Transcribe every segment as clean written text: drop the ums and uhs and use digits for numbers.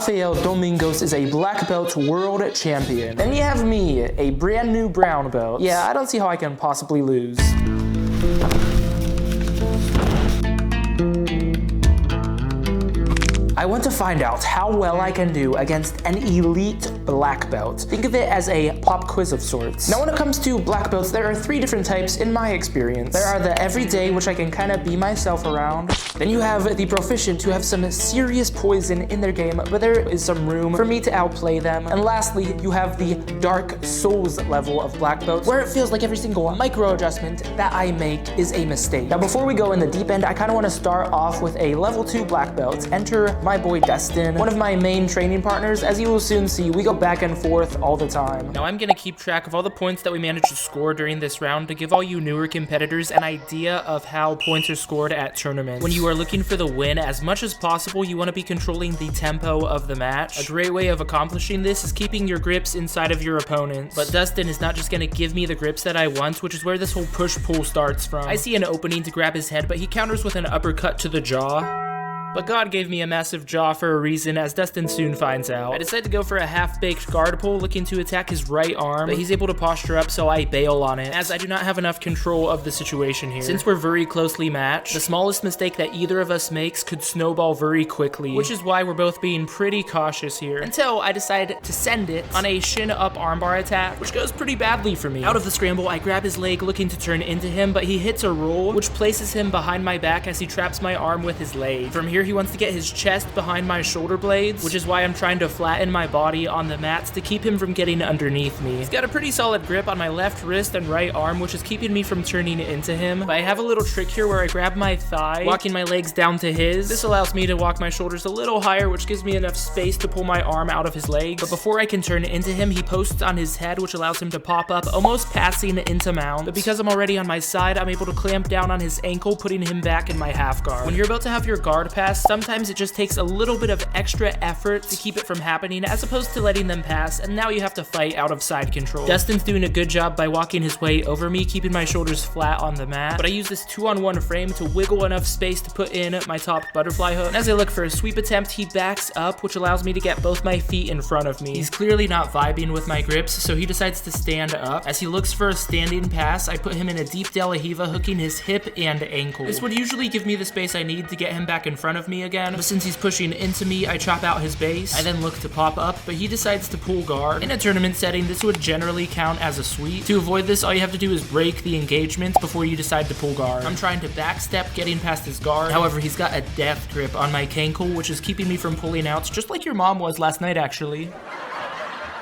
Rafael Domingos is a black belt world champion. Then you have me, a brand new brown belt. Yeah, I don't see how I can possibly lose. I want to find out how well I can do against an elite black belt. Think of it as a pop quiz of sorts. Now when it comes to black belts, there are 3 different types in my experience. There are the everyday, which I can kind of be myself around. Then you have the proficient, who have some serious poison in their game, but there is some room for me to outplay them. And lastly, you have the Dark Souls level of black belts, where it feels like every single micro adjustment that I make is a mistake. Now before we go in the deep end, I kind of want to start off with a level 2 black belt. Enter my boy Destin, one of my main training partners. As you will soon see, we go back and forth all the time. Now I'm gonna keep track of all the points that we managed to score during this round to give all you newer competitors an idea of how points are scored at tournaments. When you are looking for the win, as much as possible, you want to be controlling the tempo of the match. A great way of accomplishing this is keeping your grips inside of your opponent. But Dustin is not just gonna give me the grips that I want, which is where this whole push-pull starts from. I see an opening to grab his head, but he counters with an uppercut to the jaw. But God gave me a massive jaw for a reason, as Dustin soon finds out. I decide to go for a half-baked guard pull, looking to attack his right arm, but he's able to posture up, so I bail on it, as I do not have enough control of the situation here. Since we're very closely matched, the smallest mistake that either of us makes could snowball very quickly, which is why we're both being pretty cautious here. Until I decide to send it on a shin-up armbar attack, which goes pretty badly for me. Out of the scramble, I grab his leg, looking to turn into him, but he hits a roll, which places him behind my back as he traps my arm with his leg. From here, he wants to get his chest behind my shoulder blades, which is why I'm trying to flatten my body on the mats to keep him from getting underneath me. He's got a pretty solid grip on my left wrist and right arm, which is keeping me from turning into him. But I have a little trick here where I grab my thigh, walking my legs down to his. This allows me to walk my shoulders a little higher, which gives me enough space to pull my arm out of his legs. But before I can turn into him, he posts on his head, which allows him to pop up, almost passing into mount. But because I'm already on my side, I'm able to clamp down on his ankle, putting him back in my half guard. When you're about to have your guard pass, sometimes it just takes a little bit of extra effort to keep it from happening, as opposed to letting them pass, and now you have to fight out of side control. Dustin's doing a good job by walking his way over me, keeping my shoulders flat on the mat, but I use this 2-on-1 frame to wiggle enough space to put in my top butterfly hook. And as I look for a sweep attempt, he backs up, which allows me to get both my feet in front of me. He's clearly not vibing with my grips, so he decides to stand up. As he looks for a standing pass, I put him in a deep De La Riva, hooking his hip and ankle. This would usually give me the space I need to get him back in front of me again, but since he's pushing into me, I chop out his base. I then look to pop up, but he decides to pull guard. In a tournament setting, this would generally count as a sweep. To avoid this, all you have to do is break the engagement before you decide to pull guard. I'm trying to backstep, getting past his guard. However, he's got a death grip on my cankle, which is keeping me from pulling out, just like your mom was last night, actually.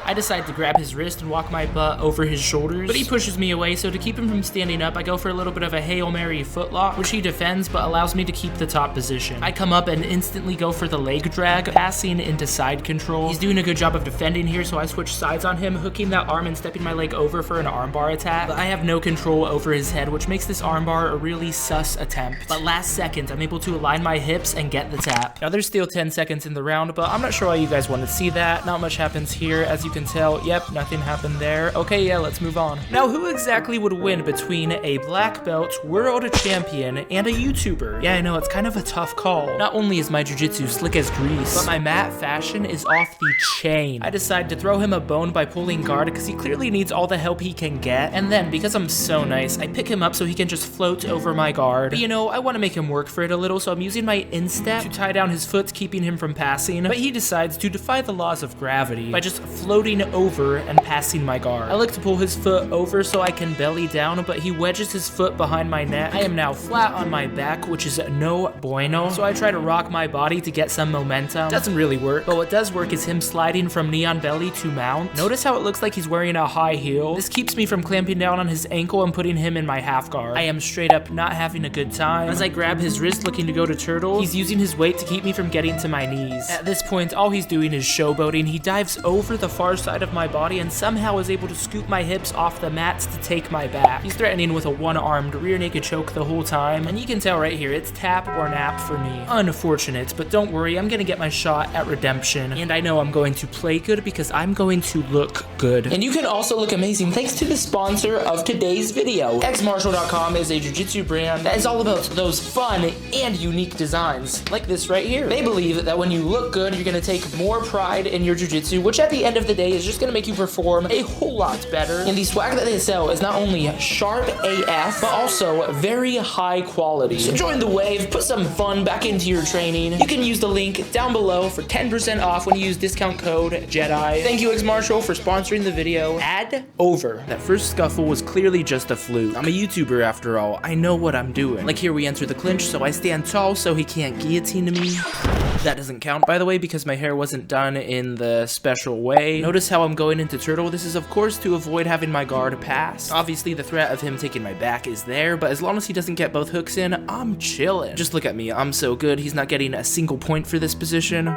I decide to grab his wrist and walk my butt over his shoulders, but he pushes me away, so to keep him from standing up, I go for a little bit of a Hail Mary footlock, which he defends, but allows me to keep the top position. I come up and instantly go for the leg drag, passing into side control. He's doing a good job of defending here, so I switch sides on him, hooking that arm and stepping my leg over for an armbar attack, but I have no control over his head, which makes this armbar a really sus attempt. But last second, I'm able to align my hips and get the tap. Now there's still 10 seconds in the round, but I'm not sure why you guys want to see that. Not much happens here, as you can tell. Yep, nothing happened there. Okay, yeah, let's move on. Now, who exactly would win between a black belt world champion and a YouTuber? Yeah, I know, it's kind of a tough call. Not only is my jiu-jitsu slick as grease, but my mat fashion is off the chain. I decide to throw him a bone by pulling guard, because he clearly needs all the help he can get. And then, because I'm so nice, I pick him up so he can just float over my guard. But you know, I want to make him work for it a little, so I'm using my instep to tie down his foot, keeping him from passing. But he decides to defy the laws of gravity by just floating over and passing my guard. I look to pull his foot over so I can belly down, but he wedges his foot behind my neck. I am now flat on my back, which is no bueno, so I try to rock my body to get some momentum. Doesn't really work, but what does work is him sliding from knee on belly to mount. Notice how it looks like he's wearing a high heel? This keeps me from clamping down on his ankle and putting him in my half guard. I am straight up not having a good time. As I grab his wrist looking to go to turtle, he's using his weight to keep me from getting to my knees. At this point, all he's doing is showboating. He dives over the far far side of my body and somehow is able to scoop my hips off the mats to take my back. He's threatening with a one-armed rear naked choke the whole time, and you can tell right here, it's tap or nap for me. Unfortunate, but don't worry, I'm gonna get my shot at redemption, and I know I'm going to play good because I'm going to look good. And you can also look amazing thanks to the sponsor of today's video. xmartial.com is a jiu-jitsu brand that is all about those fun and unique designs, like this right here. They believe that when you look good, you're gonna take more pride in your jiu-jitsu, which at the end of the day is just gonna make you perform a whole lot better. And the swag that they sell is not only sharp AF, but also very high quality. So join the wave, put some fun back into your training. You can use the link down below for 10% off when you use discount code JEDI. Thank you, X Martial, for sponsoring the video. Ad over. That first scuffle was clearly just a fluke. I'm a YouTuber after all. I know what I'm doing. Like here we enter the clinch, so I stand tall so he can't guillotine me. That doesn't count, by the way, because my hair wasn't done in the special way. Notice how I'm going into turtle. This is, of course, to avoid having my guard pass. Obviously, the threat of him taking my back is there, but as long as he doesn't get both hooks in, I'm chilling. Just look at me. I'm so good. He's not getting a single point for this position.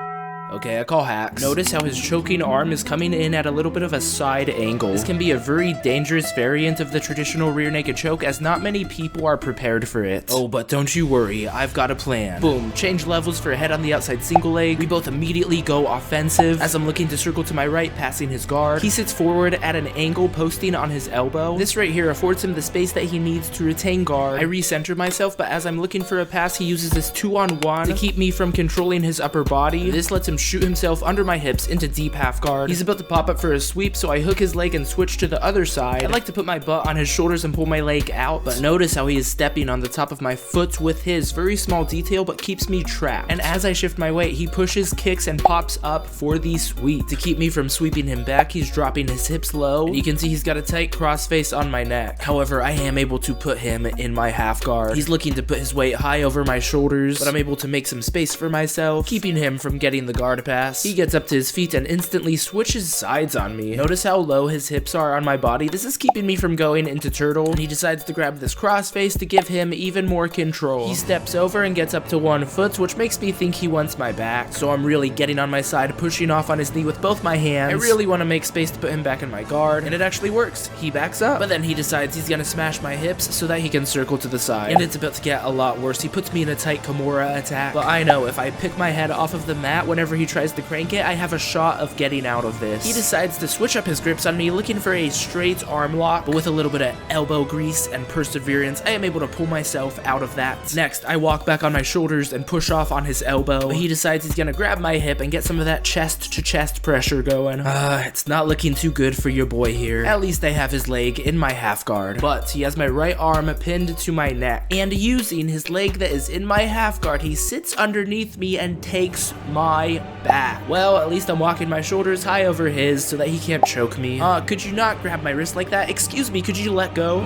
Okay, I call hacks. Notice how his choking arm is coming in at a little bit of a side angle. This can be a very dangerous variant of the traditional rear naked choke, as not many people are prepared for it. Oh, but don't you worry, I've got a plan. Boom, change levels for a head on the outside single leg. We both immediately go offensive. As I'm looking to circle to my right, passing his guard, he sits forward at an angle, posting on his elbow. This right here affords him the space that he needs to retain guard. I recenter myself, but as I'm looking for a pass, he uses this 2-on-1 to keep me from controlling his upper body. This lets him shoot himself under my hips into deep half guard. He's about to pop up for a sweep, so I hook his leg and switch to the other side. I like to put my butt on his shoulders and pull my leg out, but notice how he is stepping on the top of my foot with his very small detail, but keeps me trapped. And as I shift my weight, he pushes, kicks, and pops up for the sweep. To keep me from sweeping him back, he's dropping his hips low, and you can see he's got a tight crossface on my neck. However, I am able to put him in my half guard. He's looking to put his weight high over my shoulders, but I'm able to make some space for myself, keeping him from getting the guard pass. He gets up to his feet and instantly switches sides on me. Notice how low his hips are on my body. This is keeping me from going into turtle, and he decides to grab this crossface to give him even more control. He steps over and gets up to 1 foot, which makes me think he wants my back. So I'm really getting on my side, pushing off on his knee with both my hands. I really want to make space to put him back in my guard, and it actually works. He backs up, but then he decides he's gonna smash my hips so that he can circle to the side. And it's about to get a lot worse. He puts me in a tight Kimura attack, but I know if I pick my head off of the mat whenever he tries to crank it, I have a shot of getting out of this. He decides to switch up his grips on me, looking for a straight arm lock, but with a little bit of elbow grease and perseverance, I am able to pull myself out of that. Next, I walk back on my shoulders and push off on his elbow, but he decides he's gonna grab my hip and get some of that chest-to-chest pressure going. It's not looking too good for your boy here. At least I have his leg in my half guard, but he has my right arm pinned to my neck, and using his leg that is in my half guard, he sits underneath me and takes my back. Well, at least I'm walking my shoulders high over his so that he can't choke me. Could you not grab my wrist like that? Excuse me, could you let go?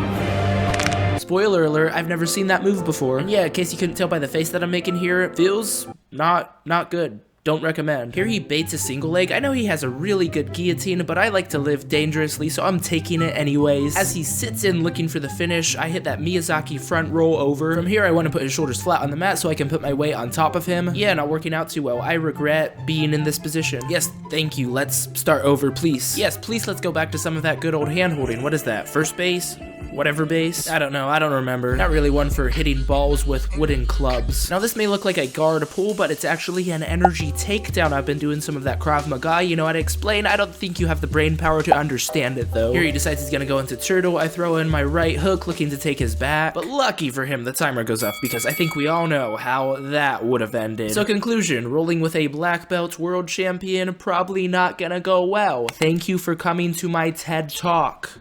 Spoiler alert, I've never seen that move before. And yeah, in case you couldn't tell by the face that I'm making here, it feels not good. Don't recommend. Here he baits a single leg. I know he has a really good guillotine, but I like to live dangerously, so I'm taking it anyways. As he sits in looking for the finish, I hit that Miyazaki front roll over. From here, I want to put his shoulders flat on the mat so I can put my weight on top of him. Yeah, not working out too well. I regret being in this position. Yes, thank you. Let's start over, please. Yes, please let's go back to some of that good old hand holding. What is that? First base? Whatever base? I don't know, I don't remember. Not really one for hitting balls with wooden clubs. Now this may look like a guard pull, but it's actually an energy takedown. I've been doing some of that Krav Maga, you know how to explain. I don't think you have the brain power to understand it though. Here he decides he's gonna go into turtle. I throw in my right hook looking to take his back, but lucky for him the timer goes off because I think we all know how that would have ended. So conclusion, rolling with a black belt world champion, probably not gonna go well. Thank you for coming to my TED Talk.